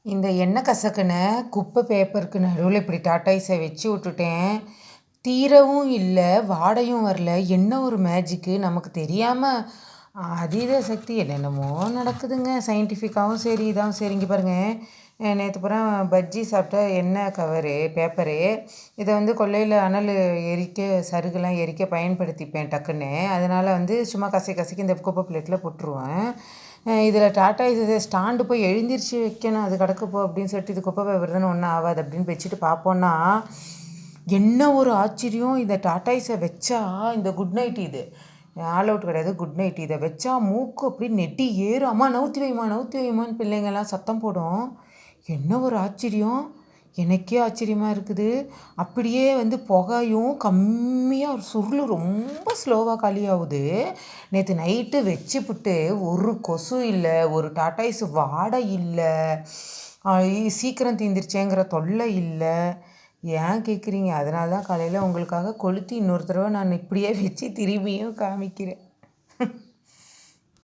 இந்த எண்ணெய் கசக்குன குப்பை பேப்பருக்கு நடுவில் இப்படி டாட்டாய்ஸை வச்சு விட்டுட்டேன். தீரவும் இல்லை, வாடையும் வரல. என்ன ஒரு மேஜிக்கு நமக்கு தெரியாமல் அதீத சக்தி என்னென்னமோ நடக்குதுங்க. சயின்டிஃபிக்காகவும் சரி, இதாகவும் சரி. இங்கே பாருங்கள், நேற்று பூரா பஜ்ஜி சாப்பிட்ட எண்ணெய் கவரு பேப்பரு. இதை கொல்லையில் அனல் எரிக்க, சருகுலாம் எரிக்க பயன்படுத்திப்பேன் டக்குன்னு. அதனால் சும்மா கசக்கி இந்த குப்பை பிளேட்டில் போட்டுருவேன். இதில் டாட்டா இது ஸ்டாண்டு போய் எழுந்திரிச்சு வைக்கணும், அது கிடக்குப்போ அப்படின்னு சொல்லிட்டு இது குப்பை பேப்பர் தானே ஒன்றும் ஆகாது அப்படின்னு வச்சுட்டு பார்ப்போன்னா, என்ன ஒரு ஆச்சரியம்! இந்த டாட்டாய்ஸை வச்சா, இந்த குட் நைட் இது ஆல் அவுட் கிடையாது, குட் நைட் இதை வச்சா மூக்கு அப்படி நெட்டி ஏறும். அம்மா நவுத்தி வைமான்னு பிள்ளைங்கள்லாம் சத்தம் போடும். என்ன ஒரு ஆச்சரியம்! எனக்கே ஆச்சரியமாக இருக்குது. அப்படியே புகையும் கம்மியாக ஒரு சுருள் ரொம்ப ஸ்லோவாக காலியாகுது. நேற்று நைட்டு வச்சுப்புட்டு ஒரு கொசு இல்லை, ஒரு டாட்டாய்ஸ் வாடை இல்லை, சீக்கிரம் தீந்துருச்சேங்கிற தொல்லை இல்லை. ஏன் கேட்குறீங்க? அதனால தான் காலையில் உங்களுக்காக கொளுத்தி இன்னொரு தடவை நான் இப்படியே வச்சு திரும்பியும் காமிக்கிறேன்.